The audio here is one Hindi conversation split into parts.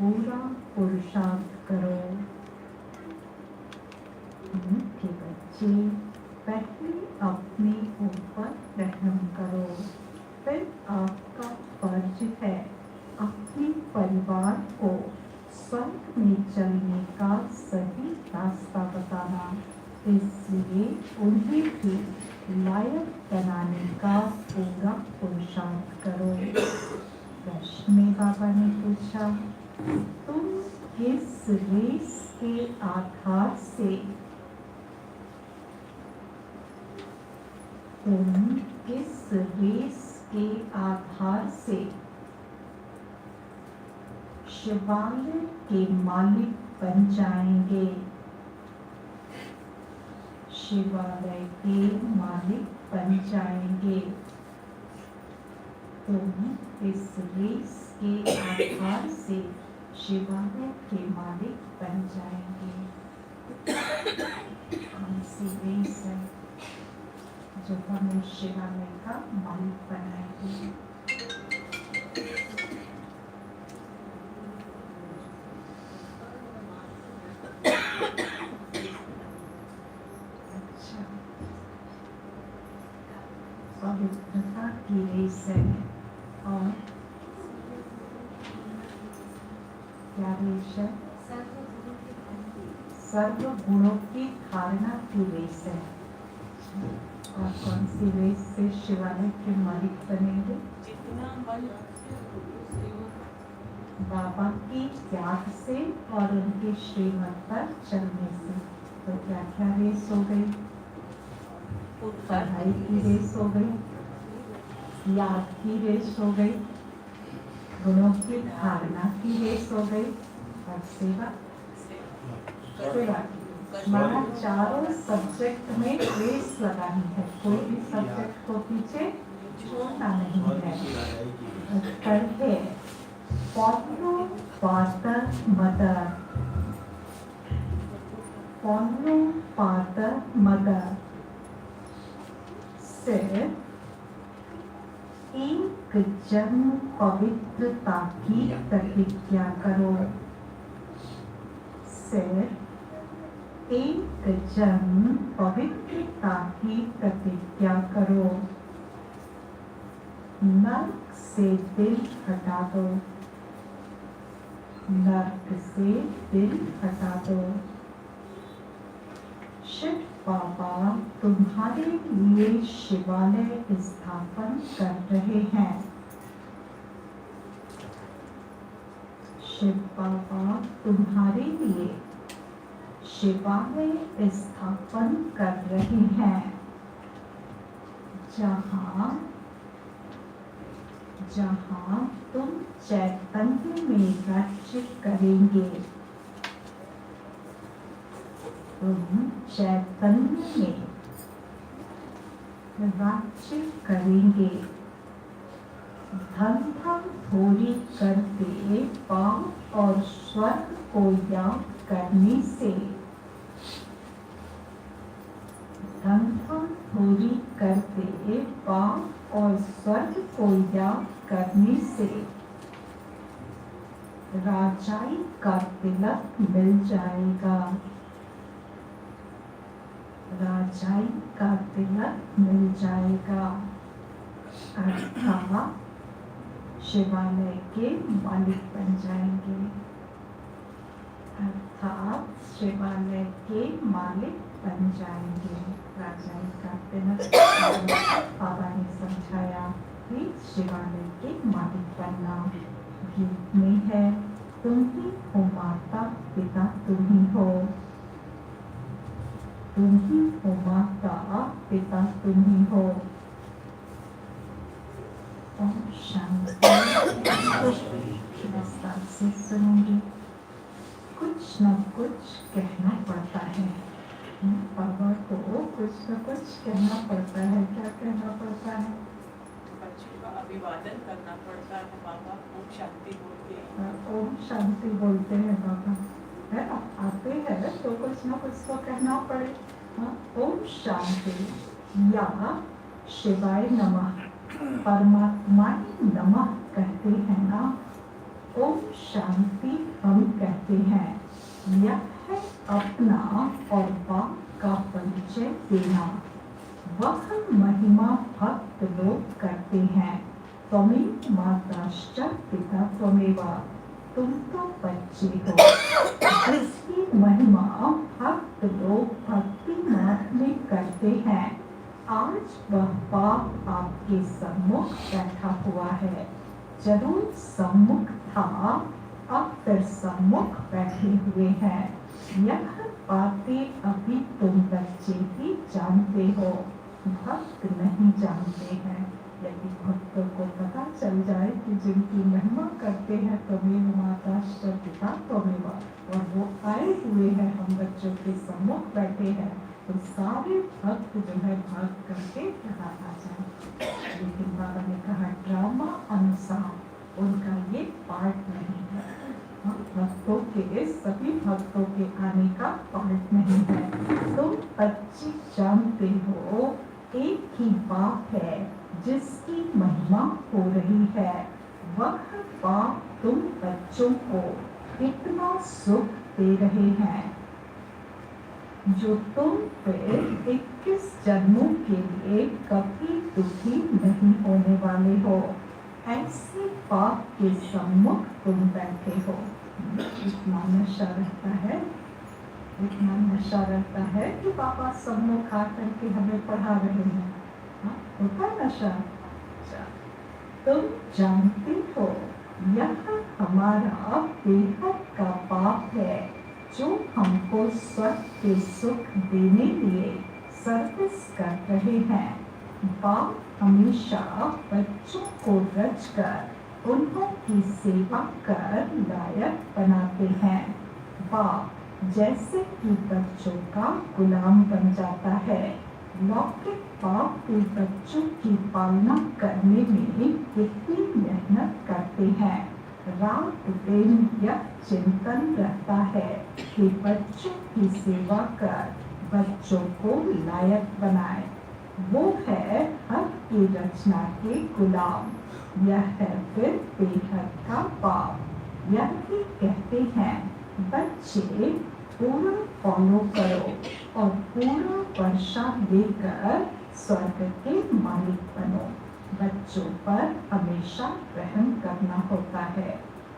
पूरा पुरुषार्थ करो। मीठे बच्चे, पहले अपने ऊपर रहम करो, फिर आपका फर्ज है अपने परिवार को स्वर्ग में चलने का सही रास्ता बताना। इसलिए उन्हें भी लायक बनाने का पूरा पुरुषार्थ करो। प्रश्न में बाबा ने पूछा, तुम किस रेस के आधार से शिवालय के मालिक बन जाएंगे? शिवालय के मालिक बन जाएंगे। तुम इस रेस के आधार से शिवालय के मालिक बन जाएंगे। कौन सी रेस है जो हमें शिवालय का मालिक बनाएगी? अच्छा, पवित्रता की रेस है। और क्या रेस है? सर्व गुणों की धारणा की रेस है। और कौन सी रेस से शिवालय के मालिक बनेंगे? बाबा की त्याग से और उनके श्रीमत पर चलने से। तो क्या क्या रेस हो गई? पढ़ाई की रेस हो गई, याद की रेस हो गई, गुणों की धारणा की रेस हो गई, और सेवा हमारा चारों सब्जेक्ट में रेस लगानी है। कोई भी सब्जेक्ट को पीछे छोड़ना नहीं है। उत्तर है follow father mother, follow father mother। सिर्फ एक जन्म पवित्रता की प्रतिज्ञा करो। सिर्फ एक जन्म पवित्रता की प्रतिज्ञा करो। नर्क से दिल हटा दो, नर्क से दिल हटा दो। शिव बाबा तुम्हारे लिए शिवालय स्थापन कर रहे हैं। शिव बाबा तुम्हारे लिए शिवालय स्थापन कर रहे हैं, जहाँ तुम चैतन्य में राज्य करेंगे। तुम चैतन्य में राज्य करेंगे। धन धन थोड़ी करते पाप और स्वर्ग को याद करने से, धन धन थोड़ी करते पाप और स्वर्ग को याद करने से राजाई का तिलक मिल जाएगा। राजाई का तिलक मिल जाएगा। अर्थात शिवालय के मालिक बन जाएंगे। अर्थात शिवालय के मालिक बन जाएंगे। राजाई का तिलक बाबा ने समझाया कि शिवालय के मालिक बनना। गीत में है, तुम ही हो माता पिता, तुम ही हो, तुम ही हो माता पिता, तुम ही हो। ओम शांति। से सुनूंगी, कुछ न कुछ कहना पड़ता है। बाबा को कुछ न कुछ कहना पड़ता है। क्या कहना पड़ता है? बच्चों का अभिवादन करना पड़ता है। बाबा ओम शांति बोलते हैं। ओम शांति बोलते हैं बाबा, है ना? आते हैं तो कुछ न कुछ तो कहना पड़े। ओम शांति या शिवाय नमः, परमात्मा नमः कहते हैं ना। ओम शांति हम कहते हैं। यह है अपना और बाप का परिचय देना। वह महिमा भक्त लोग करते हैं। त्वमेव माताश्च पिता त्वमेव, तुम तो बच्चे हो। जिसकी महिमा भक्त लोग भक्ति मार्ग में करते हैं, आज वह बाप आपके सम्मुख बैठा हुआ है। जरूर सम्मुख था, अब फिर सम्मुख बैठे हुए हैं। यह बातें अभी तुम बच्चे ही जानते हो, भक्त नहीं जानते हैं। यदि भक्तों को पता चल जाए कि जिनकी महिमा करते हैं त्वमेव माताश्च पिता त्वमेव, और वो आए हुए हैं हम बच्चों के सम्मुख बैठे हैं, तो सारे भक्त जो है भाग करके यहाँ आ जाए। लेकिन बाबा ने कहा ड्रामा अनुसार उनका ये पार्ट नहीं है। भक्तों के, सभी भक्तों के आने का पार्ट नहीं है। तुम बच्चे जानते हो एक ही बाप है जिसकी महिमा हो रही है। वह बाप तुम बच्चों को इतना सुख दे रहे हैं जो तुम फिर 21 जन्मों के लिए कभी दुखी नहीं होने वाले हो। ऐसे बाप के सम्मुख तुम बैठे हो। इतना नशा रहता है, इतना नशा रहता है कि पापा सम्मुख आकर के हमें पढ़ा रहे हैं। होता है नशा। तुम जानते हो यह हमारा बेहद का बाप है जो हमको स्वर्ग के सुख देने लिए सर्विस कर रहे हैं। बाप हमेशा बच्चों को रचकर उन्हों की सेवा कर लायक बनाते हैं। बाप जैसे कि बच्चों का गुलाम बन जाता है, लौकिक बाप के बच्चों की पालना करने में कितनी मेहनत करते हैं। रात दिन यह चिंतन रहता है कि बच्चों की सेवा कर बच्चों को लायक बनाए। वो है हक की रचना के गुलाम। यह है फिर बेहद का बाप। यह भी कहते हैं बच्चे पूरा फॉलो करो और पूरा वर्षा लेकर स्वर्ग के मालिक बनो। बच्चों पर हमेशा रहम करना होता है।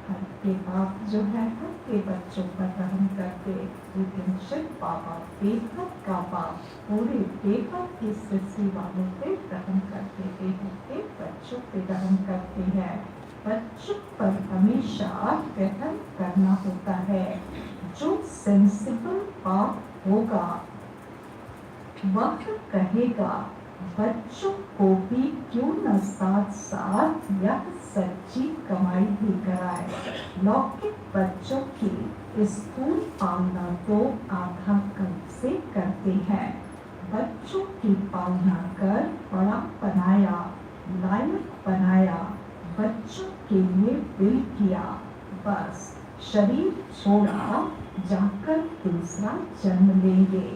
हर के बाप जो है हर के बच्चों पर रहम करते, लेकिन शिव बाबा बेहद का बाप पूरे बेहद की सृष्टि वालों पे रहम करते, बेहद के बच्चों पे रहम करते हैं। बच्चों पर हमेशा रहम करना होता है। जो सेंसिबल बाप होगा वह कहेगा बच्चों को भी क्यों न साथ साथ यह सच्ची कमाई भी कराए। लौकिक बच्चों की स्थूल पालना तो आधा कल से करते हैं। बच्चों की पालना कर बड़ा बनाया, लायक बनाया, बच्चों के लिए बिल किया, बस शरीर छोड़ा जाकर दूसरा जन्म लेंगे।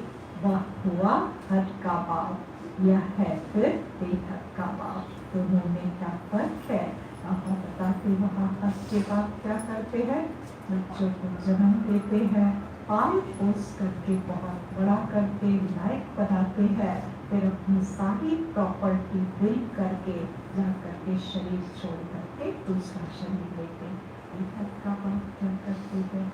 वह हुआ हद का बाप, यह है फिर बेहद का बाप। दोनों में क्या फर्क है? आप बताते वहाँ हद के बाप क्या करते हैं? बच्चों को जन्म देते हैं, पाल पोस करके बहुत बड़ा करके लायक बनाते हैं, फिर अपनी सारी प्रॉपर्टी बिल करके जा करके शरीर छोड़ करके दूसरा शरीर लेते। बेहद का बाप क्या करते हैं?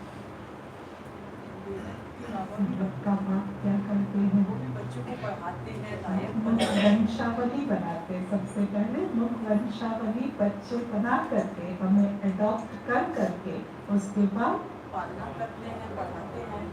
का बाप क्या करते हैं? बच्चों को पढ़ाते हैं, लायक मुख वंशावली बनाते। सबसे पहले मुख वंशावली बच्चे बना करके हमें अडॉप्ट कर करके उसके बाद पालना करते हैं, पढ़ाते हैं।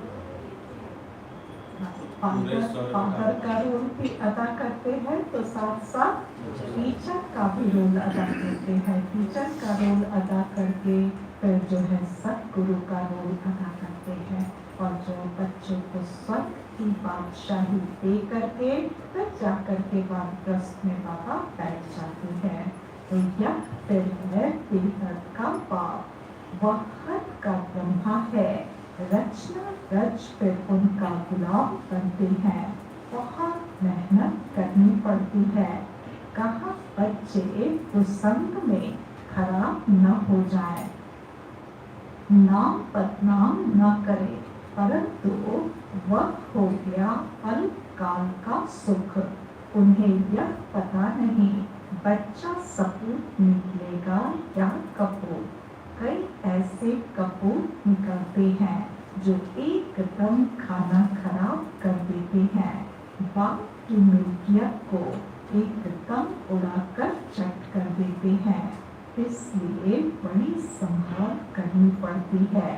फादर का रोल भी अदा करते हैं, तो साथ साथ टीचर का भी रोल अदा करते हैं। टीचर का रोल अदा करके फिर जो है सतगुरु का रोल अदा करते हैं, और जो बच्चों को स्वर्ग की बादशाही दे करके फिर जाकर के वानप्रस्थ में बाबा बैठ जाते हैं। तो यह फिर है बेहद का बाप। वह हद का ब्रह्मा है। रचना रच फिर उनका गुलाम बनते हैं। बहुत मेहनत करनी पड़ती है। कहाँ बच्चे कुसंग में खराब न हो जाए। नाम बदनाम न करे, परंतु वह हो गया अल्पकाल का सुख। उन्हें यह पता नहीं बच्चा सपूत निकलेगा या कपूर। कई ऐसे कपूर निकलते हैं जो एकदम खाना खराब कर देते हैं, बाप की मिल्कियत को एकदम उड़ाकर चट कर देते हैं। इसलिए बड़ी संभाल करनी पड़ती है।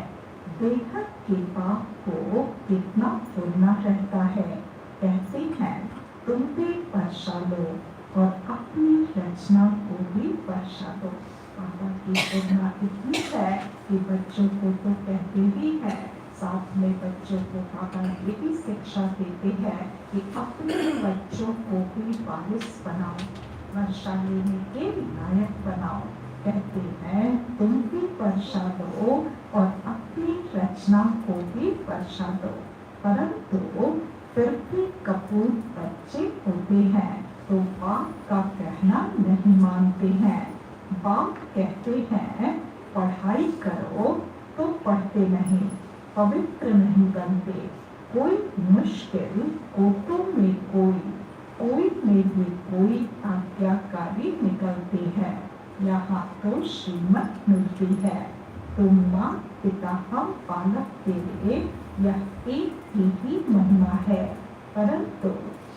बेहद के बाप को कितना फुरना रहता है। कहते हैं तुम भी वर्षा लो और अपनी रचना को भी वर्षा दो। पापा की फुरना इतनी है कि बच्चों को तो कहते ही है, साथ में बच्चों को पापा ये भी शिक्षा देते हैं कि अपने बच्चों को भी वारिस बनाओ, वर्षा लेने के लायक बनाओ। कहते हैं तुम भी वर्षा दो और अपनी रचना को भी वर्षा दो। परंतु फिर भी कपूर बच्चे होते हैं तो बाप का कहना नहीं मानते हैं। बाप कहते हैं पढ़ाई करो तो पढ़ते नहीं, पवित्र नहीं बनते। कोई मुश्किल कोटों में कोई में भी कोई आज्ञाकारी निकलते हैं। यहाँ तो श्रीमत मिलती है। तुम माँ पिता हम बालक तेरे, यह एक ही महिमा है। परंतु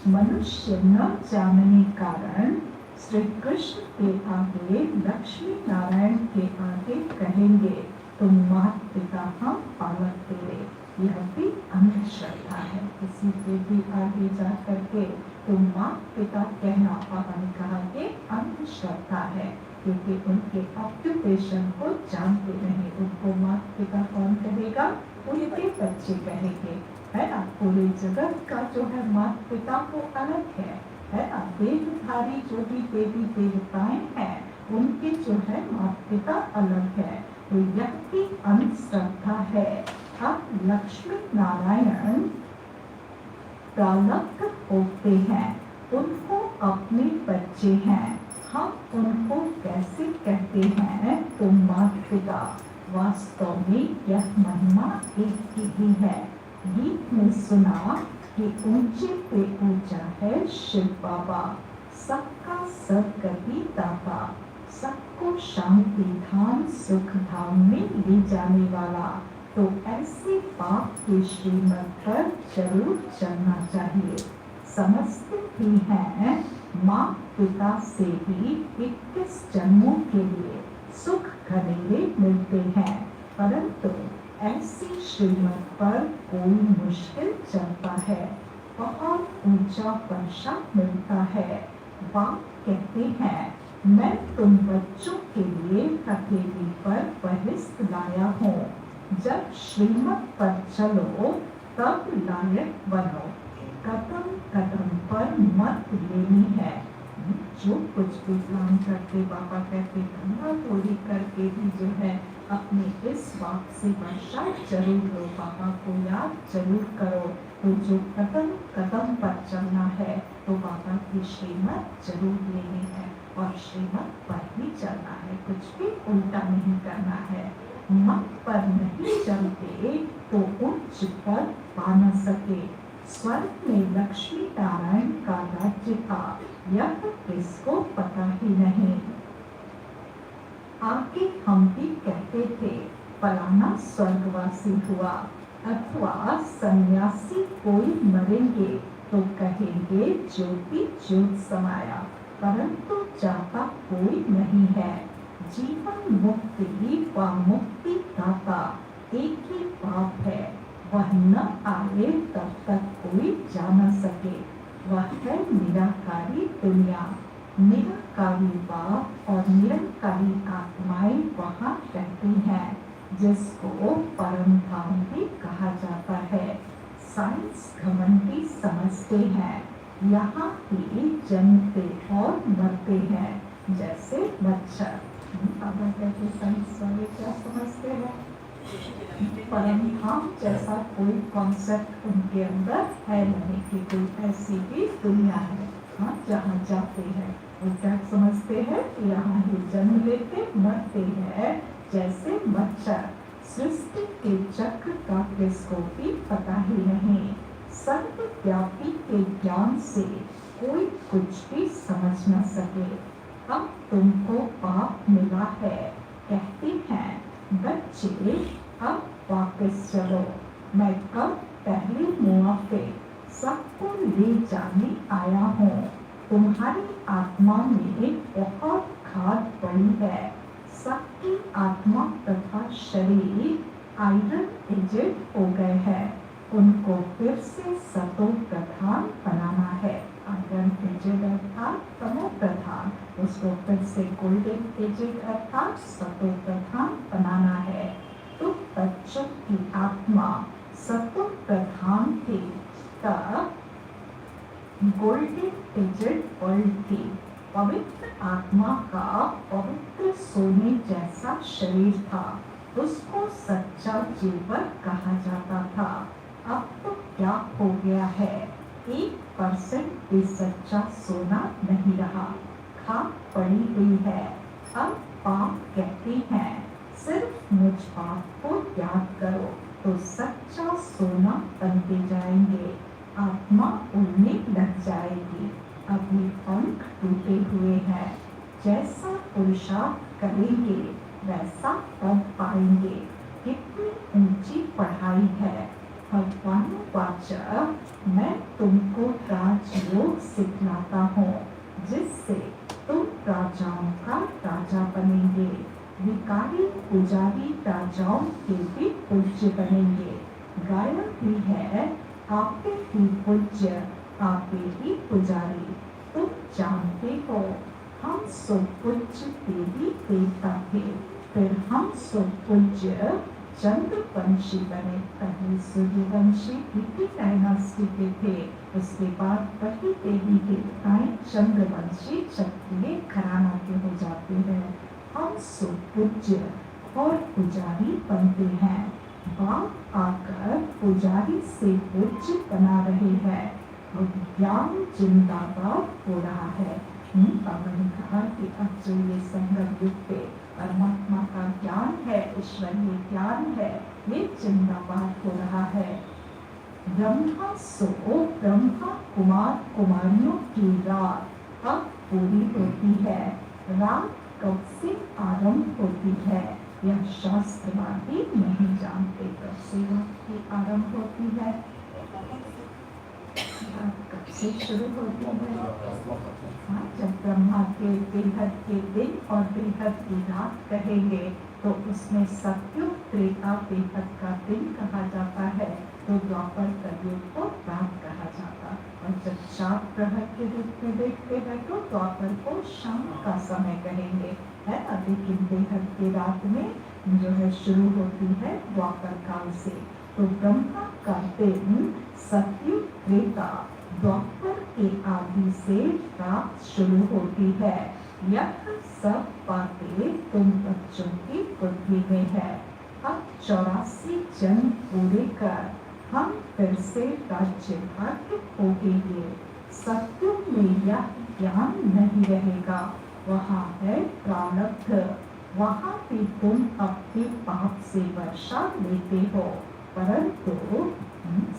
मनुष्य न जानने कारण श्री कृष्ण के आगे, लक्ष्मी नारायण के आगे कहेंगे तुम मात पिता हम बालक तेरे। यह भी अंधश्रद्धा है। किसी के भी आगे जा करके तुम मात पिता कहना, पापा ने कहा कि अंधश्रद्धा है, क्योंकि उनके ऑक्यूपेशन को जानते नहीं। उनको मात पिता कौन कहेगा? उनके बच्चे कहेंगे, है ना। पूरे जगत का जो है मात पिता को अलग है ना। देहधारी जो भी देवी देवताएं हैं उनके जो है मात पिता अलग है। तो यह भी अंधश्रद्धा है। अब लक्ष्मी नारायण प्रालब्ध होते हैं, उनको अपने बच्चे हैं। हम उनको कैसे कहते हैं तो मात पिता। वास्तव में यह महिमा एक ही है। गीत में सुना कि ऊंचे पे ऊंचा है शिव बाबा, सबका सदगति दाता, सबको शांति धाम सुख धाम में ले जाने वाला। तो ऐसे बाप के श्रीमत पर जरूर चलना चाहिए। समझते ही हैं माँ पिता से ही 21 जन्मों के लिए सुख घनेरे मिलते हैं, परंतु ऐसी श्रीमत पर कोई मुश्किल चलता है, बहुत ऊंचा वर्षा मिलता है। बाप कहते हैं मैं तुम बच्चों के लिए हथेली पर बहिष्ठ लाया हूँ। जब श्रीमत पर चलो तब लायक बनो। कदम कदम पर मत लेनी है। जो कुछ भी काम करके पापा कहते धंधा थोड़ी करके भी जो है अपने इस बात से वर्षा जरूर लो, पापा को याद जरूर करो। तो जो कदम कदम पर चलना है तो पापा की श्रीमत जरूर लेनी है और श्रीमत पर ही चलना है, कुछ भी उल्टा नहीं करना है। मत पर नहीं चलते तो उच्च पद पा न सके। स्वर्ग में लक्ष्मी नारायण का राज्य था, यह किसको पता ही नहीं। आगे हम भी कहते थे फलाना स्वर्गवासी हुआ, अथवा सन्यासी कोई मरेंगे तो कहेंगे ज्योति ज्योत समाया, परंतु जाता कोई नहीं है। जीवन मुक्ति व मुक्ति दाता एक ही बाप है, वह न आए तब तक कोई जा न सके। वह है निराकारी दुनिया। निराकारी बाप और निरंकारी आत्माएं वहाँ रहती हैं, जिसको परम धाम भी कहा जाता है। साइंस घमंडी समझते हैं यहाँ ही जन्मते और मरते हैं, जैसे मच्छर। बाबा कहते साइंस वाले क्या समझते हैं? परम धाम जैसा कोई कॉन्सेप्ट उनके अंदर है नहीं कि कोई ऐसी भी दुनिया है, हाँ, जहाँ जाते हैं। वो क्या समझते हैं? यहाँ ही जन्म लेते मरते हैं, जैसे मच्छर। सृष्टि के चक्र का किसको भी पता ही नहीं। सर्वव्यापी के ज्ञान से कोई कुछ भी समझ न सके। अब तुमको पाप मिला है, कहते हैं बच्चे अब वापस चलो। मैं कब पहले मुआफिक सबको ले जाने आया हूँ। तुम्हारी आत्मा में बहुत खाद पड़ी है। सबकी आत्मा तथा शरीर आयरन एजेड हो गए हैं। उनको फिर से सतो प्रधान बनाना है। आयरन एजेड अर्थात तमो प्रधान, उसको फिर से गोल्डन एजेड अर्थात सतो प्रधान बनाना है। तो बच्चों की आत्मा सतो प्रधान थी तब गोल्डन एजेड वर्ल्ड थी। पवित्र आत्मा का पवित्र सोने जैसा शरीर था, उसको सच्चा जीवन कहा जाता था। अब तो क्या हो गया है, 1% भी सच्चा सोना नहीं रहा, खाक पड़ी हुई है। अब पाप कहते हैं सिर्फ मुझ पाप को याद करो तो सच्चा सोना बनते जाएंगे। आत्मा उड़ने लग जाएगी। अभी पंख टूटे हुए हैं, जैसा पुरुषार्थ करेंगे वैसा पद पाएंगे। कितनी ऊंची पढ़ाई है। भगवान वाचक मैं तुमको राजयोग सिखलाता हूँ, जिससे तुम राजाओं का राजा बनेंगे। भिखारी पुजारी राजाओं के भी पूज्य बनेंगे। गायन भी है आपे ही पूज्य आपे ही पुजारी। तुम जानते हो हम सो पूज्य देवी देवता थे, फिर हम सो पूज्य चंद्रवंशी बने। पहले सूर्यवंशी डायनास्टी के थे, उसके बाद वही देवी देवताएं चंद्रवंशी क्षत्रिय घराना के हो जाते हैं। हम सो पूज्य और पुजारी बनते हैं। बाप आकर पुजारी से पूज्य बना रहे हैं। ज्ञान जिंदाबाद हो रहा है। बाबा ने कहा कि अब जो ये संगम युग पे परमात्मा का ज्ञान है, ईश्वरीय ज्ञान है, ये जिंदाबाद हो रहा है। ब्रह्मा कुमार कुमारियों की रात अब पूरी होती है। रात कब से आरंभ होती है यह शास्त्रवादी नहीं जानते। कब से रात की आरंभ होती है, कब से शुरू होती है? हाँ, जब ब्रह्मा के बेहद के दिन और बेहद की रात कहेंगे तो उसमें सत्युग त्रेता बेहद का दिन कहा जाता है, तो द्वापर कलयुग को रात कहा जाता। और जब 4 प्रहर के रूप में देखते हैं तो द्वापर को शाम का समय कहेंगे, है ना। लेकिन बेहद की रात में जो है शुरू होती है द्वापर काल से। तो ब्रह्मा का दिन सत्युग त्रेता द्वापर के आदि से रात शुरू होती है। यह सब बातें तुम बच्चों की बुद्धि में है। अब 84 जन्म पूरे कर हम फिर से राज्य भाग्य भोगेंगे। सत्युग में यह ज्ञान नहीं रहेगा, वहाँ है प्रारब्ध। वहाँ भी तुम अपने पाप से वर्षा लेते हो, परंतु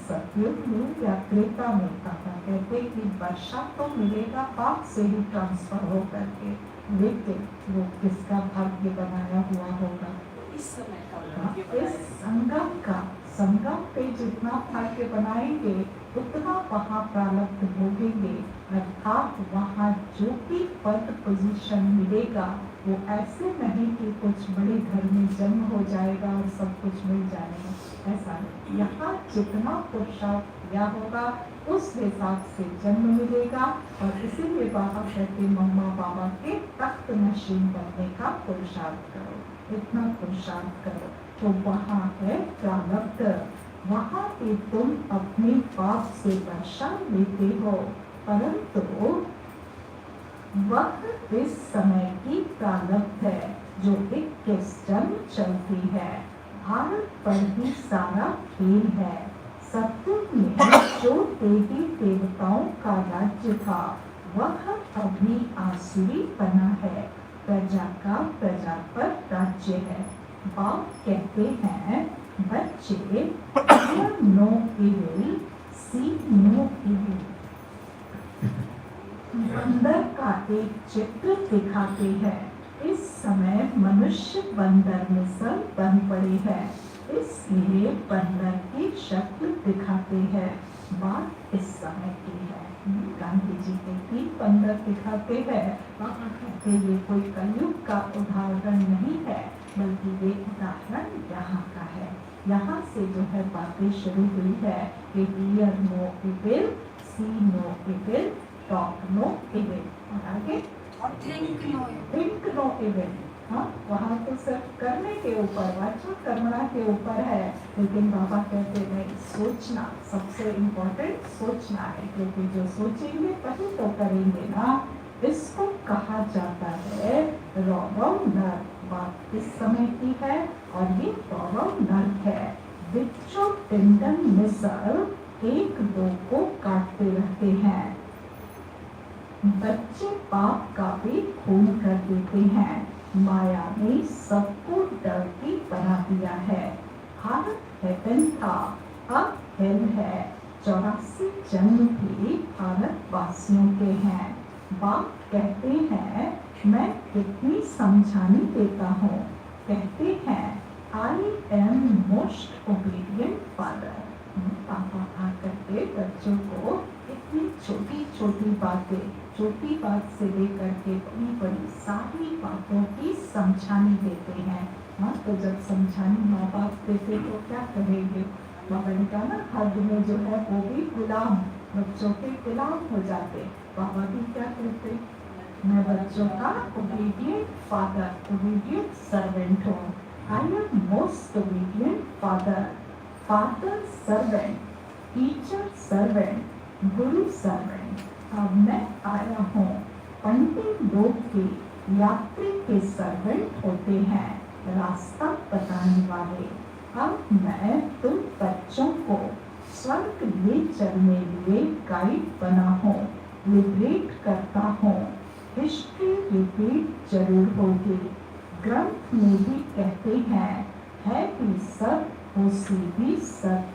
सत्युग में या त्रेता में कहा कहते कि वर्षा तो मिलेगा पाप से ही ट्रांसफर हो करके, लेकिन वो किसका भाग्य बनाया हुआ होगा? इस समय इस संगम पे जितना भाग्य बनाएंगे उतना वहाँ प्रारब्ध भोगेंगे। अर्थात वहाँ जो भी पद पोजीशन मिलेगा वो ऐसे नहीं कि कुछ बड़े घर में जन्म हो जाएगा और सब कुछ मिल जाएगा, ऐसा नहीं। यहाँ जितना पुरुषार्थ किया होगा उस हिसाब से जन्म मिलेगा। और इसीलिए बाबा कहते मम्मा पापा के तख्त नशीन बनने का पुरुषार्थ करो, इतना पुरुषार्थ करो। तो वहाँ है प्रारब्ध, वहाँ पे तुम अपने पाप से वर्षा लेते हो, परंतु वह इस समय की प्रारब्ध है जो 21 जन्म चलती है। भारत पर ही सारा खेल है। सत्युग में जो देवी देवताओं का राज्य था वह अभी आसुरी बना है। प्रजा का प्रजा पर राज्य है। बाप कहते हैं बच्चे hear no evil, see no evil। बंदर का एक चित्र दिखाते हैं। इस समय मनुष्य बंदर मिसल बन पड़े हैं, इसलिए बंदर की शक्ल दिखाते हैं। बात इस समय की है। गांधी जी के 3 बंदर दिखाते हैं। वहाँ कहते ये कोई कलयुग का उदाहरण नहीं है, बल्कि ये उदाहरण यहाँ का है। यहाँ से जो है बातें शुरू हुई है कि hear no evil, see no evil, talk no evil, और आगे think no evil। हाँ, वहाँ तो सिर्फ करने के ऊपर, वाचा कर्मणा के ऊपर है, लेकिन बाबा कहते नहीं, सोचना सबसे इम्पोर्टेंट सोचना है, क्योंकि जो सोचेंगे वही तो करेंगे ना। इसको कहा जाता है रौरव नर। बात इस समय की है और ये रौरव नर है। बिच्छू टिंडन मिसल एक दो को काटते रहते हैं। बच्चे बाप का भी खून कर देते हैं। माया ने सबको डरती बना दिया है। भारत हेवन था, अब हेल है। 84 जन्म भी भारत वासियों के हैं। बाप कहते हैं मैं कितनी समझानी देता हूँ। कहते हैं I am most obedient father. पापा आकर के बच्चों को इतनी छोटी छोटी बातें, छोटी बात से लेकर के बड़ी बड़ी सारी बातों की समझानी देते हैं। हाँ, तो जब समझानी माँ बाप देते तो क्या करेंगे? बाबा ने कहा ना, हद में जो है वो भी गुलाम, बच्चों के गुलाम हो जाते। बाबा भी क्या कहते, मैं बच्चों का ओबीडियंट फादर, ओबीडियंट सर्वेंट हूँ। I am most obedient father, father servant, teacher servant, Guru servant. अब मैं आया हूँ। पंडित लोग के यात्री के सर्वेंट होते हैं, रास्ता बताने वाले। अब मैं तुम बच्चों को स्वर्ग ले चलने लिए गाइड बना हूँ, लिबरेट करता हूँ। हिस्ट्री रिपीट जरूर होगी। ग्रंथ में भी कहते हैं है भी सत, उसी भी सत,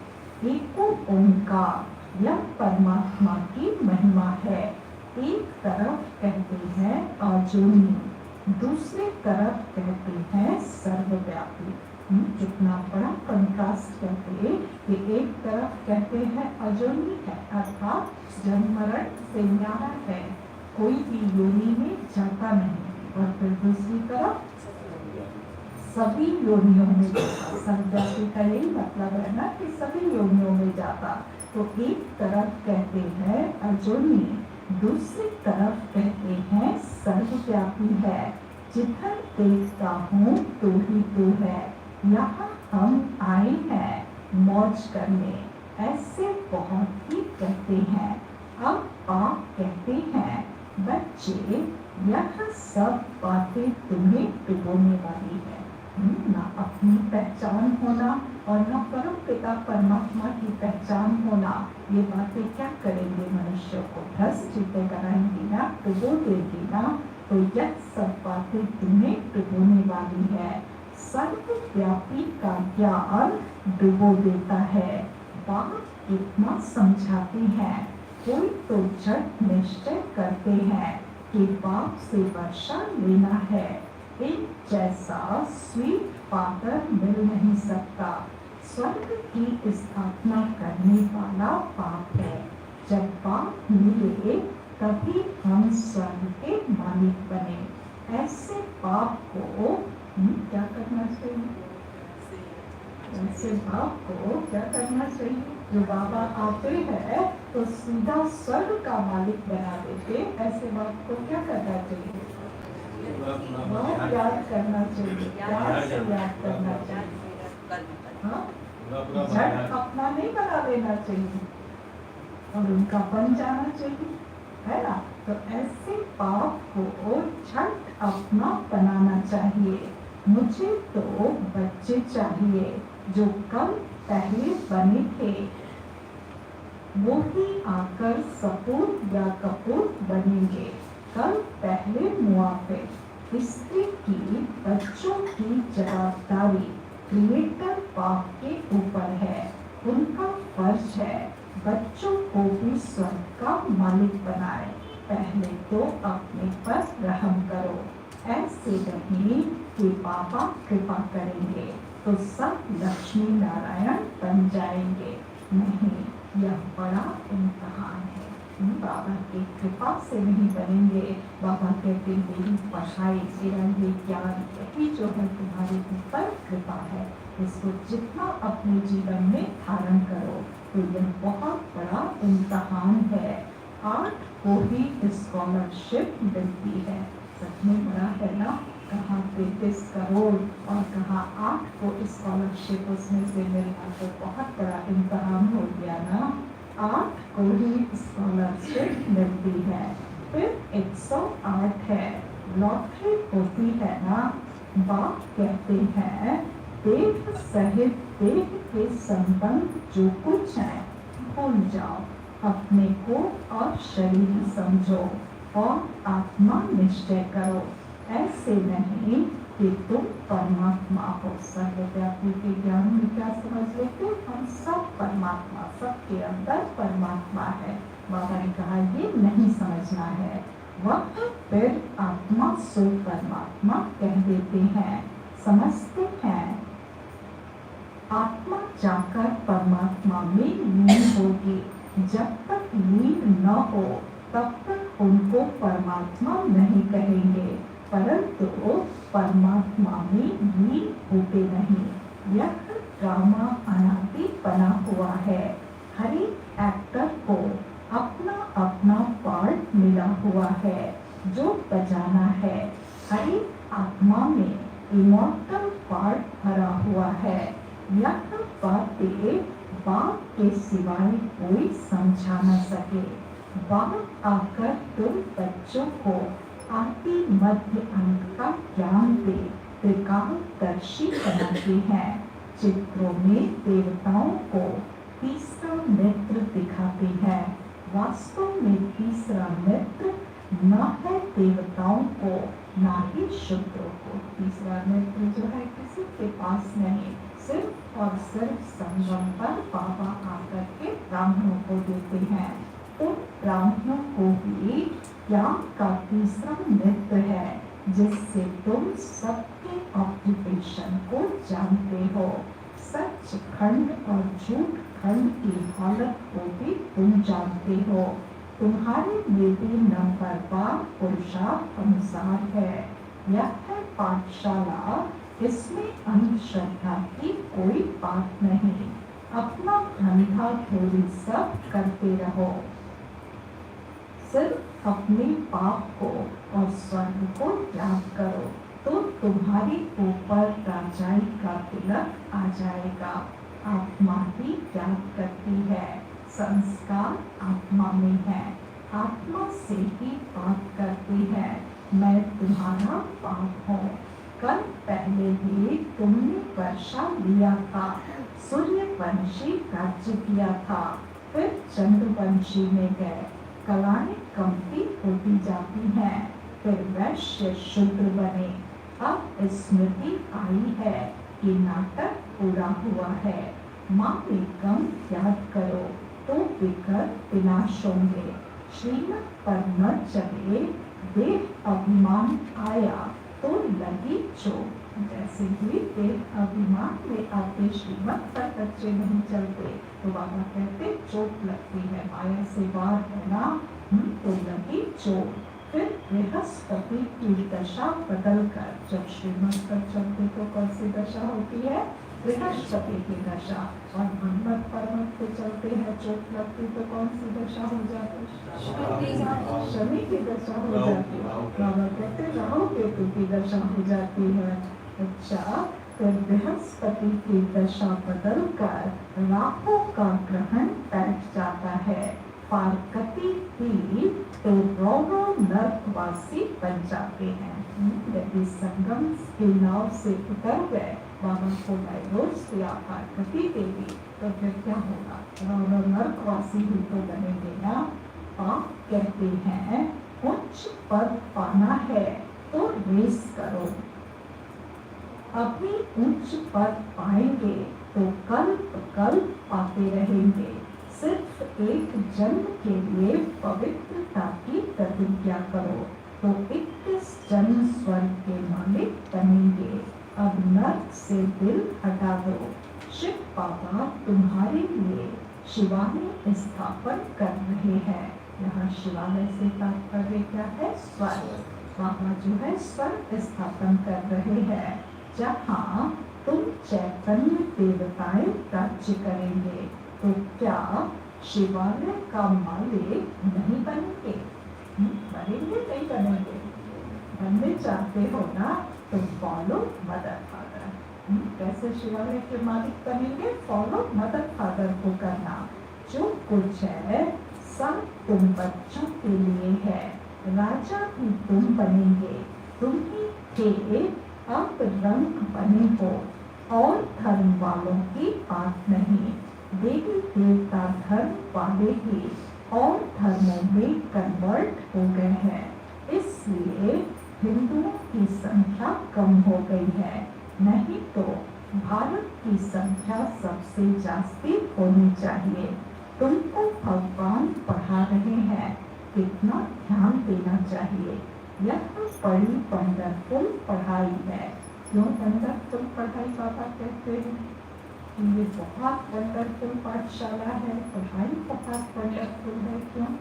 एको ओंकार। यह परमात्मा की महिमा है। एक तरफ कहते हैं अजूनी, दूसरी तरफ कहते हैं सर्वव्यापी। कितना बड़ा कंट्रास्ट कहते कि एक तरफ कहते हैं अजूनी है, अर्थात जन्म मरण से न्यारा है, कोई भी योनि में जाता नहीं, और फिर दूसरी तरफ सभी योनियों में जाता। सर्वव्यापी का यही मतलब है ना कि सभी योनियों में जाता। तो एक तरफ कहते हैं अजूनी, दूसरी तरफ कहते हैं सर्वव्यापी है। जिधर देखता हूँ तो ही तू है। यहाँ हम आए हैं मौज करने, ऐसे बहुत ही कहते हैं। अब बाप कहते हैं बच्चे यह सब बातें तुम्हें डुबोने वाली है। ना अपनी पहचान होना और न परम पिता परमात्मा की पहचान होना, ये बातें क्या करेंगे? मनुष्य को भ्रष्ट कराएंगी ना, डुबो देगी ना। तो यह सब बातें तुम्हें डुबोने वाली है। सर्वव्यापी का ज्ञान डुबो देता है। बाप कितना समझाते हैं, कोई तो झट निश्चय करते हैं कि बाप से वर्षा लेना है। इन जैसा स्वीट फादर मिल नहीं सकता। स्वर्ग की स्थापना करने वाला बाप है। जब बाप मिले तभी हम स्वर्ग के मालिक बने। ऐसे बाप को क्या करना चाहिए? ऐसे बाप को क्या करना चाहिए? जो बाबा आते हैं तो सीधा स्वर्ग का मालिक बना देते। ऐसे बाप को क्या करना चाहिए? बहुत याद करना चाहिए, प्यार से याद करना चाहिए। हाँ, झट अपना नहीं बना लेना चाहिए और उनका बन जाना चाहिए, है ना? तो ऐसे पाप को झट अपना बनाना चाहिए। मुझे तो बच्चे चाहिए जो कल पहले बने थे, वो ही आकर सपूत या कपूत बनेंगे। कल पहले मुआफिक, स्त्री की बच्चों की जवाबदारी क्रिएटर बाप के ऊपर है। उनका फर्ज है बच्चों को भी स्वर्ग का मालिक बनाए। पहले तो अपने पर रहम करो। ऐसे नहीं कि बाबा कृपा करेंगे तो सब लक्ष्मी नारायण बन जाएंगे। नहीं, यह बड़ा इम्तिहान है। बाबा की कृपा से नहीं बनेंगे। बाबा कहते मेरी पढ़ाई, मेरा ये ज्ञान, यही जो है तुम्हारे ऊपर कृपा है। इसको जितना अपने जीवन में धारण करो तो यह बहुत बड़ा इम्तिहान है। 8 को ही स्कॉलरशिप मिलती है। सच में बड़ा है ना, कहाँ 33 करोड़ और कहाँ 8 को स्कॉलरशिप उसमें से मिलना, तो बहुत बड़ा इम्तिहान हो गया ना। 8 को ही स्कॉलरशिप मिलती है। फिर 108 है, लॉटरी होती है ना। बाप कहते हैं देह सहित देह के संबंध जो कुछ है भूल जाओ, अपने को और शरीर समझो और आत्मा निश्चय करो। ऐसे नहीं कि तुम परमात्मा हो। सर्वव्यापी के ज्ञान में क्या समझ लेते, हम सब परमात्मा, सबके अंदर परमात्मा है। बाबा ने कहा ये नहीं समझना है। वह फिर आत्मा सो परमात्मा कह देते हैं, समझते हैं। आत्मा जाकर परमात्मा में लीन होगी। जब तक लीन न हो तब तक उनको परमात्मा नहीं कहेंगे, परंतु परमात्मा में लीन होते नहीं। यह ड्रामा अनादि बना हुआ है। हर एक एक्टर को अपना अपना पार्ट मिला हुआ है जो बजाना है। हर एक आत्मा में इमॉर्टल पार्ट भरा हुआ है। यह बातें बाप के सिवाय कोई समझा न सके। बाप आकर तुम बच्चों को आदि मध्य अंत का ज्ञान दे त्रिकालदर्शी बनाते हैं। चित्रों में देवताओं को तीसरा नेत्र दिखाते हैं। वास्तव में तीसरा नेत्र न है देवताओं को न ही शूद्रों को। तीसरा नेत्र जो है किसी के पास नहीं, सिर्फ और सिर्फ संगम पर बाबा आकर के ब्राह्मणों को देते हैं। उन ब्राह्मणों को भी ज्ञान का तीसरा नेत्र है जिससे तुम सबके ऑक्यूपेशन को जानते हो। सच खंड और झूठ खंड की हालत को भी तुम जानते हो। तुम्हारे लिए भी नंबरवार पुरुषार्थ अनुसार है। यह है पाठशाला, इसमें अंधश्रद्धा की कोई बात नहीं। अपना धंधा थोड़ी सब करते रहो, सिर्फ अपने पाप को और स्वर्ग को याद करो तो तुम्हारी ऊपर राजाई का तिलक आ जाएगा। आत्मा ही याद करती है, संस्कार आत्मा में है। आत्मा से ही बात करती है, मैं तुम्हारा बाप हूँ। कल पहले भी तुमने वर्षा लिया था, सूर्यवंशी राज्य किया था, फिर चंद्रवंशी में गए। कलाएं कमती होती जाती हैं, फिर वैश्य शूद्र बने। अब स्मृति आई है कि नाटक पूरा हुआ है। माँ में कम याद करो तो विकर विनाश होंगे। श्रीमत पर न चले, देह अभिमान आया तो लगी चोट। जैसे ही देह अभिमान में आते श्रीमत पर बच्चे नहीं चलते तो बाबा कहते चोट लगती है, माया से वार है ना, तो लगी चोट। फिर बृहस्पति की दशा बदलकर जब श्रीमत पर चलते तो कौन सी दशा होती है, बृहस्पति की दशा। और मनमत परमत पे चलते हैं, चोट लगती तो कौन सी दशा हो जाती है, शनि की दशा हो जाती है। बाबा कहते राहु केतु की दशा हो जाती है। अच्छा, फिर बृहस्पति की दशा बदलकर राहु का ग्रहण बैठ जाता है। पार्वती ही तो रौरो नर्कवासी बन जाते हैं। यदि संगम की नाव से उतर गए, बाबा को डाइवोर्स दिया पार्वती देवी, तो फिर क्या होगा, रौरो नर्कवासी ही तो बनेंगे ना। आप कहते हैं उच्च पद पाना है तो रेस करो। अभी उच्च पद पाएंगे तो कल्प कल्प पाते रहेंगे। सिर्फ एक जन्म के लिए पवित्रता की प्रतिज्ञा करो तो 21 जन्म स्वर्ग के मालिक बनेंगे। अब नर्क से दिल हटा दो। शिव बाबा तुम्हारे लिए शिवालय स्थापन कर रहे हैं। यहाँ शिवालय से तात्पर्य क्या है? स्वर्ग। बाबा जो है स्वर्ग स्थापन कर रहे हैं जहाँ तुम चैतन्य देवताएं राज्य करेंगे। तो क्या शिवालय का मालिक नहीं बनेंगे? बनेंगे नहीं बनेंगे? बनने चाहते हो ना तो फॉलो मदर फादर। कैसे शिवालय के मालिक बनेंगे? फॉलो मदर फादर को करना। जो कुछ है सब तुम बच्चों के लिए है। राजा भी तुम बनेंगे। तुम ही थे, अब रंग बने हो और धर्म वालों की बात नहीं। देवी देवता धर्म वाले ही और धर्मों में कन्वर्ट हो गए हैं। इसलिए हिंदुओं की संख्या कम हो गई है, नहीं तो भारत की संख्या सबसे जास्ती होनी चाहिए। तुमको भगवान पढ़ा रहे हैं, कितना ध्यान देना चाहिए। यह बड़ी वंडरफुल पढ़ाई है। क्यों वंडरफुल पढ़ाई बाबा कहते हैं? ये बहुत वंडरफुल पाठशाला है, पढ़ाई बहुत वंडरफुल है। क्यों?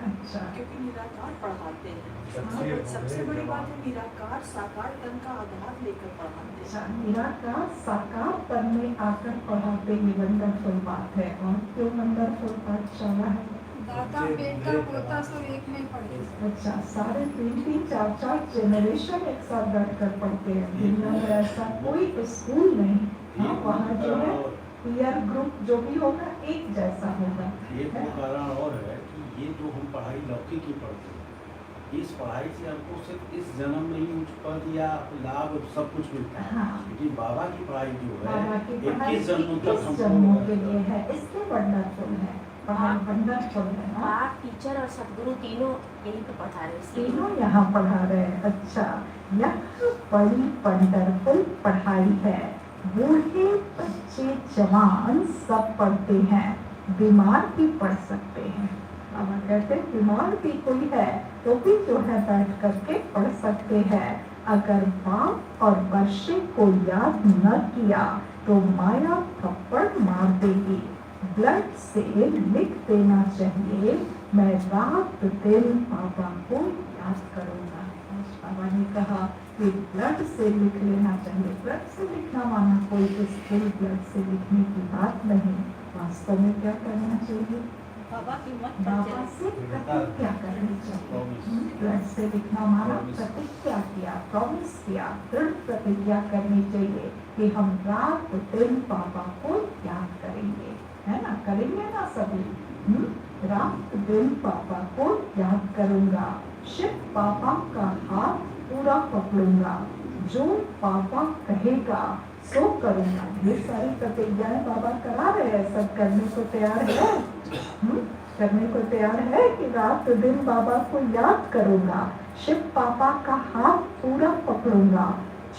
अच्छा, क्योंकि निराकार पढ़ाते हैं। सबसे बड़ी बात है निराकार साकार तन का आधार लेकर पढ़ाते हैं। अच्छा, निराकार साकार तन में आकर पढ़ाते ही वंडरफुल बात है। और क्यों वंडरफुल पाठशाला है? दादा बेटा पोता सब एक में पढ़े। अच्छा, सारे 3-3, 4-4 जेनरेशन एक साथ बैठकर पढ़ते हैं। दुनिया में ऐसा कोई स्कूल नहीं। हाँ, वहाँ जो है पीयर ग्रुप जो भी होगा एक जैसा होगा। एक वो कारण और है कि ये जो हम पढ़ाई लौकिक की पढ़ते हैं, इस पढ़ाई से हमको सिर्फ इस जन्म में ही उच्च पद या लाभ सब कुछ मिलता है। हाँ। लेकिन बाबा की पढ़ाई जो है बाबा की पढ़ाई 21 जन्मों तक 21 जन्मों के लिए हमको है, इसलिए वंडरफुल है। पढ़ाई वंडरफुल है ना। बाप, टीचर और सदगुरु तीनों यही तो पढ़ा रहे हैं। तीनों यहाँ पढ़ा रहे हैं। अच्छा, यह बड़ी वंडरफुल पढ़ाई है। बूढ़े बच्चे जवान सब पढ़ते हैं, बीमार भी पढ़ सकते हैं। अब कहते हैं बीमार भी कोई है तो भी जो है बैठ करके पढ़ सकते हैं। अगर बाप और बच्चे को याद न किया तो माया थप्पड़ मार देगी। ब्लड से लिख देना चाहिए, मैं रात दिन पापा को याद करूँगा। बाबा ने कहा कि ब्लड से लिख लेना चाहिए। ब्लड से लिखना माना कोई स्कूल ब्लड से लिखने की बात नहीं। वास्तव में क्या करना चाहिए? बाबा की मत बाबा से प्रतिज्ञा करनी चाहिए। ब्लड से लिखना माना प्रतिज्ञा किया, प्रॉमिस किया, दृढ़ प्रतिज्ञा करनी चाहिए कि हम रात दिन पापा को याद करेंगे, है ना? करेंगे ना सभी? रात दिन पापा को याद करूंगा। शिव पापा का हाथ पूरा पकड़ूंगा। जो पापा कहेगा सो करूंगा। ये सारी प्रतिज्ञाएं बाबा करा रहे हैं। सब करने को तैयार है? करने को तैयार है कि रात दिन बाबा को याद करूंगा, शिव पापा का हाथ पूरा पकड़ूंगा,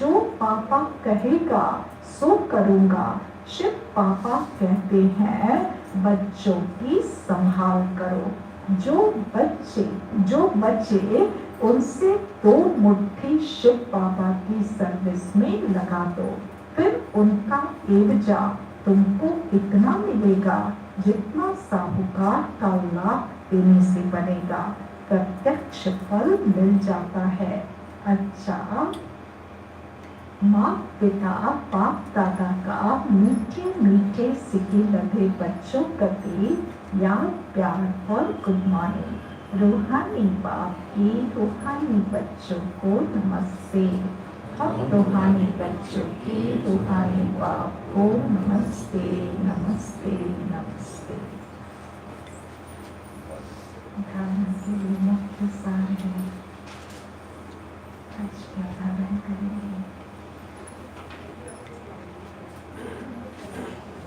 जो पापा कहेगा सो करूंगा। शिव पापा कहते हैं बच्चों की संभाल करो। जो बच्चे उनसे 2 मुट्ठी शिव बाबा की सर्विस में लगा दो, फिर उनका एवजा तुमको इतना मिलेगा जितना साहूकार का लाभ देने से बनेगा। प्रत्यक्ष फल मिल जाता है। अच्छा, माँ पिता बाप दादा का मीठे मीठे सिके लगे बच्चों प्रति याद प्यार और गुड मॉर्निंग। रूहानी बाप की रूहानी बच्चों को नमस्ते। हम रूहानी बच्चों की रूहानी बाप को नमस्ते नमस्ते नमस्ते। धारणा के लिए मुख्य सार है। आज क्या धारण करेंगे?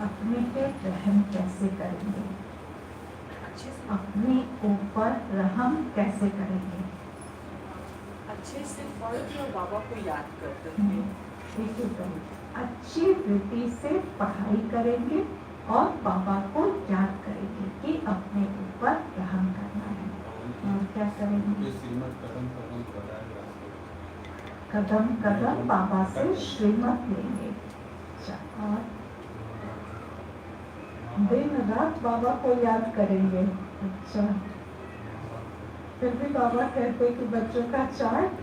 अपने पे रहम कैसे करेंगे? अच्छे से अपने ऊपर रहम कैसे करेंगे? अच्छे से पढ़ के और बाबा को याद कर करके ठीक है, अच्छी रीति से पढ़ाई करेंगे और बाबा को याद करेंगे कि अपने ऊपर रहम करना है। और क्या करेंगे? ये श्रीमत कदम कदम बताएगा। कदम कदम बाबा से श्रीमत लेंगे। अच्छा, और दिन रात बाबा को याद करेंगे। अच्छा, फिर भी बाबा कहते कि बच्चों का चार्ट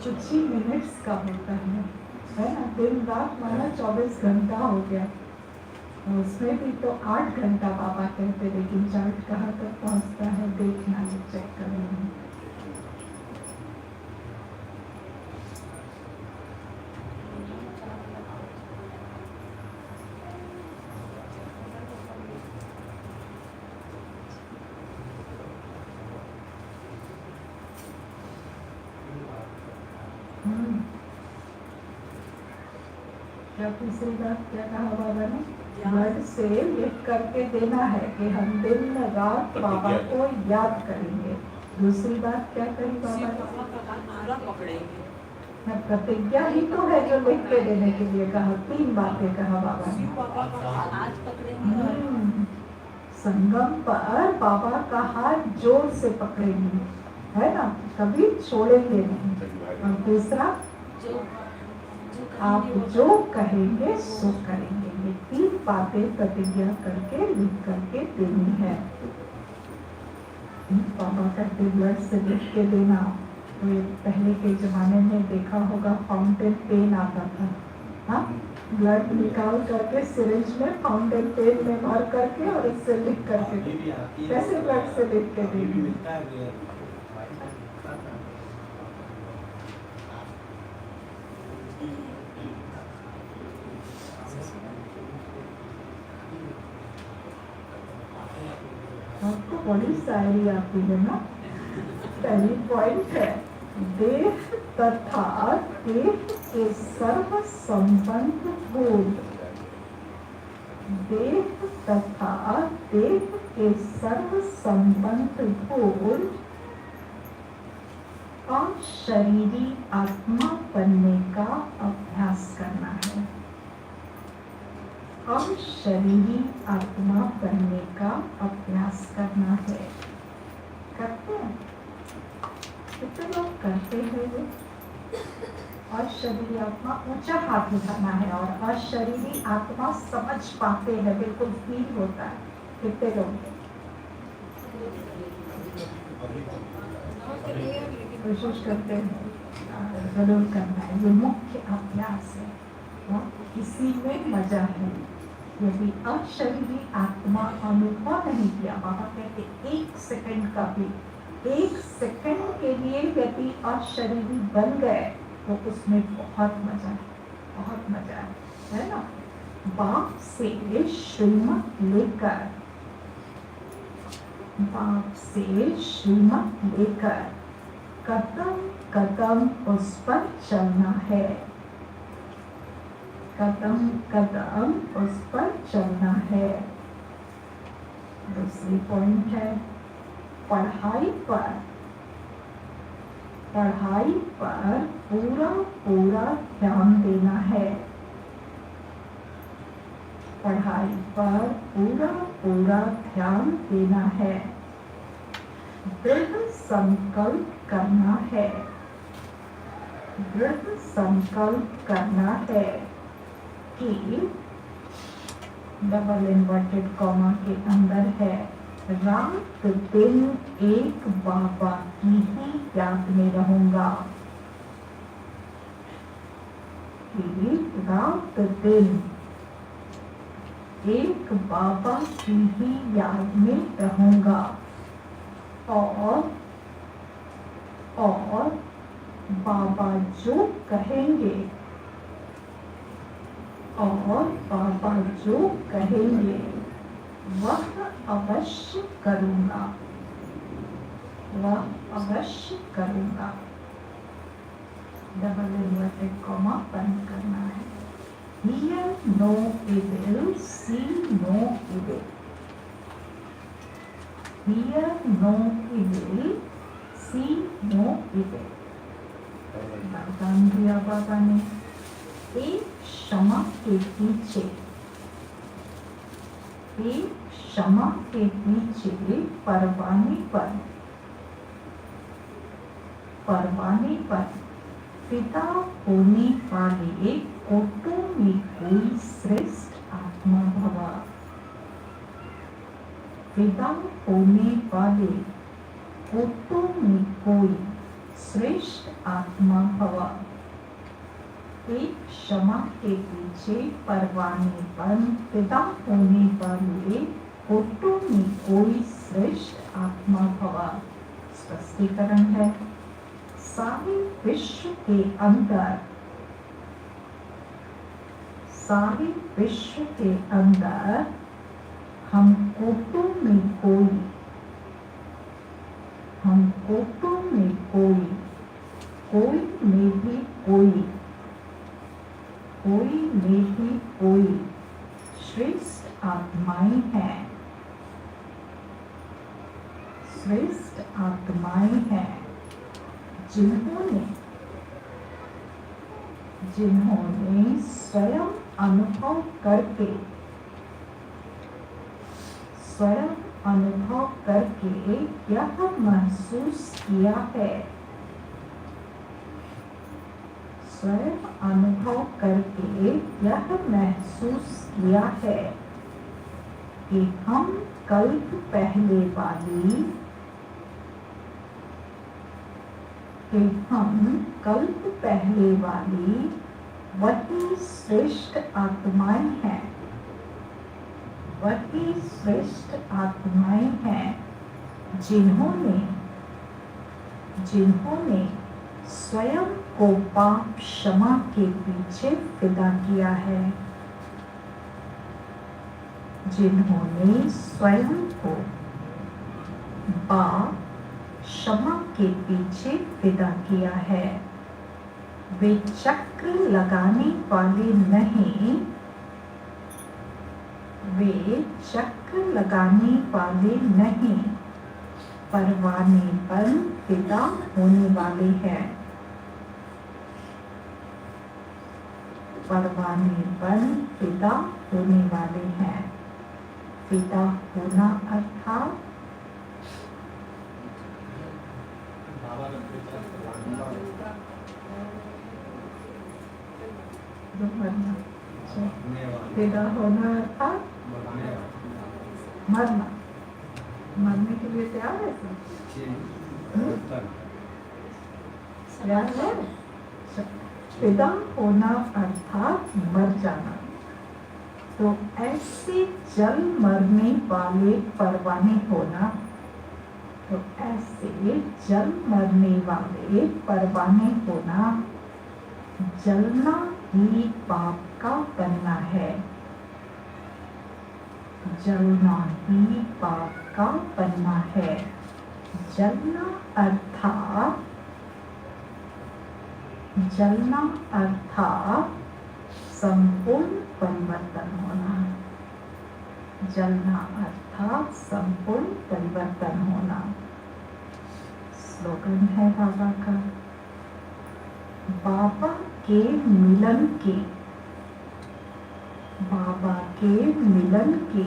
कुछ ही मिनट्स का होता है ना? दिन रात माना 24 घंटा हो गया, उसमें भी तो 8 घंटा बाबा कहते, लेकिन चार्ट कहाँ तक पहुँचता है देखना है, चेक करना है। क्या तीसरी बात क्या कहा बाबा ने? ब्लड से लिख करके देना है कि हम दिन रात बाबा को याद करेंगे। दूसरी बात क्या कही बाबा शिव ने? बाबा का हाथ पूरा पकड़ेंगे। ना, प्रतिज्ञा ही तो है जो लिख के देने के लिए कहा। 3 बातें कहा बाबा ने। शिव बाबा का हाथ पकड़ेंगे और संगम पर बाबा का हाथ जोर से पकड़ेंगे, है ना? कभी छोड़ेंगे नहीं। और दूसरा, जो आप जो कहेंगे सो करेंगे। ये 3 बातें प्रतिज्ञा करके लिख करके देनी है। बाबा कहते ब्लड से लिख के देना। तो ये पहले के जमाने में देखा होगा, फाउंटेन पेन आता था। हाँ, ब्लड निकाल करके सिरिंज में फाउंटेन पेन में भर करके और इससे लिख करके अभी भी आती है। कैसे ब्लड से लिख के अभी भी देंगे? मिलता है। आपको बड़ी शायरी आती है ना? पहली पॉइंट है, देह तथा देह के सर्व संबंध भूल। देह तथा देह के सर्व संबंध भूल और शरीरी आत्मा बनने का अभ्यास करना है। और शरीरी आत्मा बनने का अभ्यास करना है। करते हैं? कितने लोग करते हैं ये? और शरीरी आत्मा, ऊंचा हाथ उठाना है। और अशरीरी आत्मा समझ पाते हैं, बिल्कुल फील होता है। कितने लोग? कोशिश करते हैं, जरूर करना है। ये मुख्य अभ्यास है, इसी में मजा है। यदि अशरीरी आत्मा अनुभव नहीं किया, बाबा कहते 1 सेकंड का भी, 1 सेकंड के लिए यदि अशरीरी बन गए तो उसमें बहुत मजा है, बहुत मजा है ना? बाप से श्रीमत लेकर, बाप से श्रीमत लेकर कदम कदम उस पर चलना है। कदम कदम उस पर चलना है। दूसरी पॉइंट है, पढ़ाई पर पूरा पूरा ध्यान देना है। पढ़ाई पर पूरा पूरा ध्यान देना है। दृढ़ संकल्प करना है। दृढ़ संकल्प करना है कि डबल इन्वर्टेड कॉमा के अंदर है, रात दिन एक बाबा की ही याद में रहूंगा। कि रात दिन एक बाबा की ही याद में रहूंगा। और बाबा जो कहेंगे, और बाबा जो कहेंगे वह अवश्य करूंगा, वह अवश्य करूंगा। डबल इन्वर्टेड कॉमा बंद करना है। Hear no evil, see no evil. hear no evil, see no evil। वरदान दिया बाबा ने, एक क्षमा के पीछे, एक क्षमा के पीछे परवाने पर पिता होने वाले कोटों में कोई श्रेष्ठ आत्मा भवा। पिता होने वाले कोटों में कोई श्रेष्ठ आत्मा भवा। एक क्षमा के पीछे परवाने पर पिता होने वाले कोटों में कोई श्रेष्ठ आत्मा भवा। स्पष्टीकरण है, सारे विश्व के अंदर, सारे विश्व के अंदर हम कोटों में कोई, हम कोटों में कोई, कोई में भी कोई, कोई में भी कोई श्रेष्ठ आत्माएं हैं, श्रेष्ठ आत्माएं हैं, जिन्होंने स्वयं अनुभव करके, स्वयं अनुभव करके यह महसूस किया है, स्वयं अनुभव करके यह महसूस किया है कि हम कल्प पहले वाली, कि हम कल्प पहले वाली वही श्रेष्ठ आत्माएं हैं, वही श्रेष्ठ आत्माएं हैं जिन्होंने स्वयं को पाप क्षमा के पीछे फिदा किया है, जिन्होंने स्वयं को पाप क्षमा के पीछे फिदा किया है। वे चक्र लगाने वाले नहीं, वे चक्र लगाने वाले नहीं, परवाने पर फिदा होने वाले हैं, परवाने पर फिदा होने वाले हैं। फिदा होना अर्थात फिदा होना अर्थात मरना, मरने के लिए तैयार है सब? फिदा होना अर्थात मर जाना। तो ऐसे जल मरने वाले परवाने होना, तो ऐसे जल मरने वाले परवाने होना, जलना ही पाप का बनना है, जलना ही पाप का बनना है। जलना अर्थात, जलना अर्थात संपूर्ण परिवर्तन होना, जलना अर्थात संपूर्ण परिवर्तन होना। स्लोगन है बाबा का, बाबा के मिलन के, बाबा के मिलन के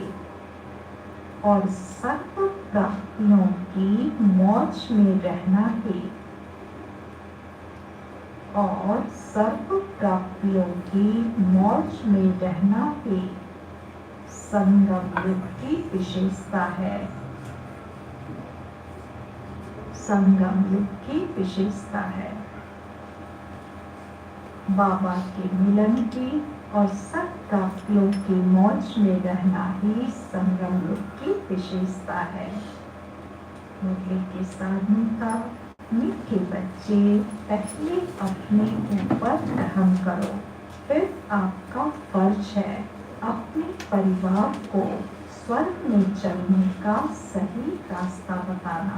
और सर्व प्राप्तियों की मौज में रहना ही, और सर्व प्राप्तियों की मौज में रहना ही संगम युग की विशेषता है, संगम युग की विशेषता है। बाबा के मिलन की और सब प्राप्तियों की मौज में रहना ही संगम युग की विशेषता है। मुरली के साधन का मीठे बच्चे, पहले अपने ऊपर रहम करो, फिर आपका फर्ज है अपने परिवार को स्वर्ग में चलने का सही रास्ता बताना।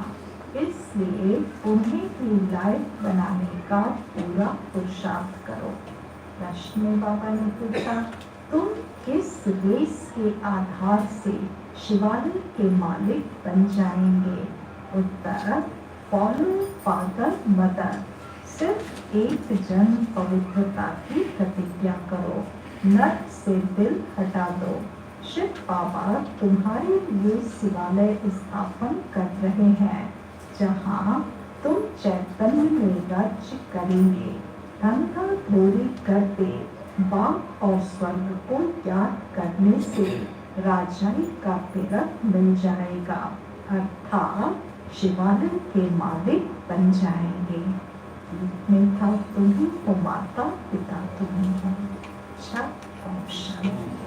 इसलिए उन्हें भी लायक बनाने का पूरा पुरुषार्थ करो। प्रश्न में बाबा ने पूछा, तुम किस रेस के आधार से शिवालय के मालिक बन जाएंगे। उत्तर, फॉलो फादर मदर। सिर्फ एक जन पवित्रता की प्रतिज्ञा करो, नर से दिल हटा दो। शिव बाबा तुम्हारे लिए शिवालय स्थापन कर रहे हैं, जहाँ तुम चैतन्य में राज्य करेंगे। धन का ग्लोरी करते बाप और स्वर्ग को याद करने से राजाई का तिलक मिल जाएगा, अर्थात शिवालय के मालिक बन जाएंगे। में था तुम्ही हो, माता पिता तुम्ही हो। शांति।